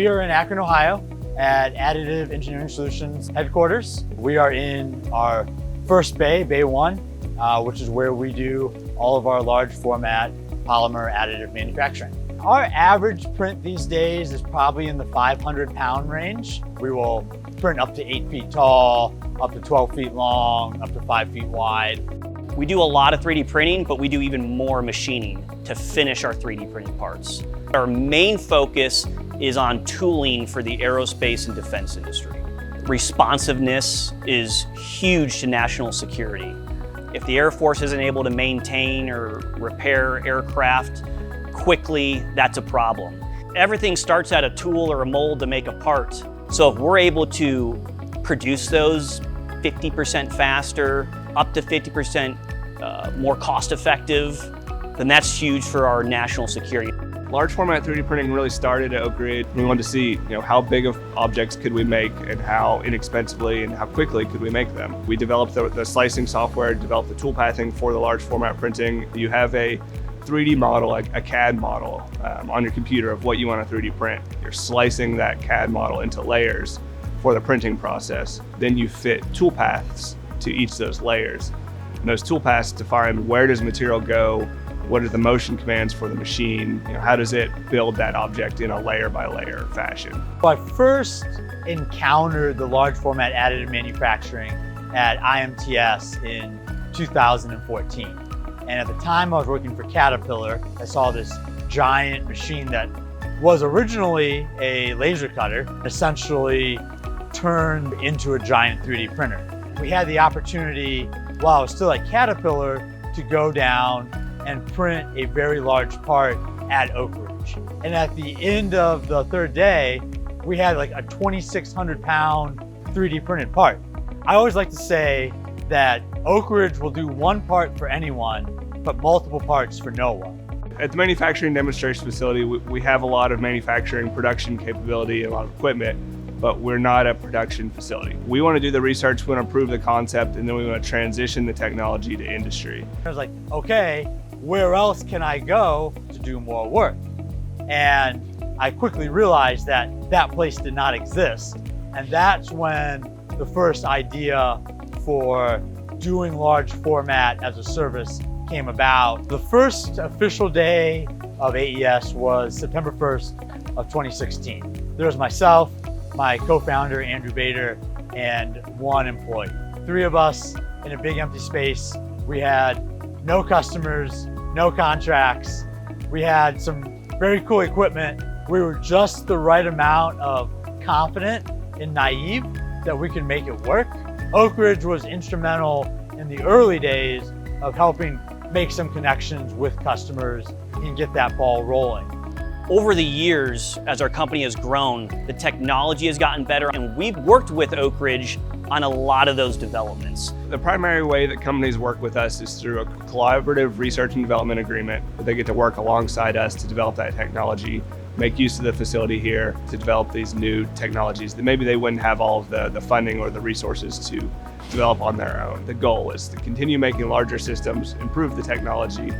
We are in Akron, Ohio at Additive Engineering Solutions headquarters. We are in our first bay, Bay 1, which is where we do all of our large format polymer additive manufacturing. Our average print these days is probably in the 500-pound range. We will print up to 8 feet tall, up to 12 feet long, up to 5 feet wide. We do a lot of 3D printing, but we do even more machining to finish our 3D printed parts. Our main focus is on tooling for the aerospace and defense industry. Responsiveness is huge to national security. If the Air Force isn't able to maintain or repair aircraft quickly, that's a problem. Everything starts at a tool or a mold to make a part. So if we're able to produce those 50% faster, up to 50% more cost effective, then that's huge for our national security. Large format 3D printing really started at Oak Ridge. We wanted to see, how big of objects could we make and how inexpensively and how quickly could we make them. We developed the slicing software, developed the tool pathing for the large format printing. You have a 3D model, a CAD model on your computer of what you want to 3D print. You're slicing that CAD model into layers for the printing process. Then you fit tool paths to each of those layers. And those tool paths define where does material go, what are the motion commands for the machine, how does it build that object in a layer by layer fashion. I first encountered the large format additive manufacturing at IMTS in 2014. And at the time I was working for Caterpillar, I saw this giant machine that was originally a laser cutter, essentially turned into a giant 3D printer. We had the opportunity, while I was still at Caterpillar, to go down and print a very large part at Oak Ridge. And at the end of the third day, we had like a 2,600 pound 3D printed part. I always like to say that Oak Ridge will do one part for anyone, but multiple parts for no one. At the manufacturing demonstration facility, we have a lot of manufacturing production capability and a lot of equipment, but we're not a production facility. We want to do the research, we want to prove the concept, and then we want to transition the technology to industry. I was like, okay, where else can I go to do more work? And I quickly realized that that place did not exist. And that's when the first idea for doing large format as a service came about. The first official day of AES was September 1st of 2016. There was myself, my co-founder, Andrew Bader, and one employee. 3 of us in a big empty space. We had no customers, no contracts. We had some very cool equipment. We were just the right amount of confident and naive that we could make it work. Oak Ridge was instrumental in the early days of helping make some connections with customers and get that ball rolling. Over the years, as our company has grown, the technology has gotten better, and we've worked with Oak Ridge on a lot of those developments. The primary way that companies work with us is through a collaborative research and development agreement. They get to work alongside us to develop that technology, make use of the facility here to develop these new technologies that maybe they wouldn't have all of the funding or the resources to develop on their own. The goal is to continue making larger systems, improve the technology.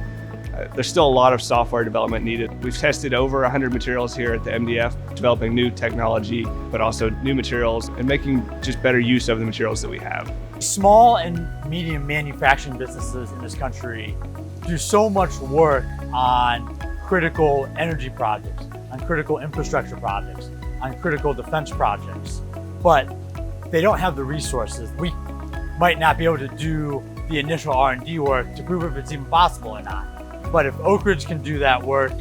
There's still a lot of software development needed. We've tested over 100 materials here at the MDF, developing new technology, but also new materials and making just better use of the materials that we have. Small and medium manufacturing businesses in this country do so much work on critical energy projects, on critical infrastructure projects, on critical defense projects, but they don't have the resources. We might not be able to do the initial R&D work to prove if it's even possible or not. But if Oak Ridge can do that work,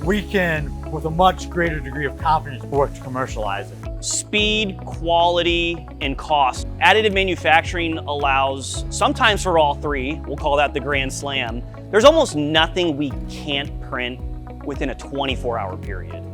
we can, with a much greater degree of confidence, work to commercialize it. Speed, quality, and cost. Additive manufacturing allows, sometimes for all 3, we'll call that the grand slam, there's almost nothing we can't print within a 24-hour period.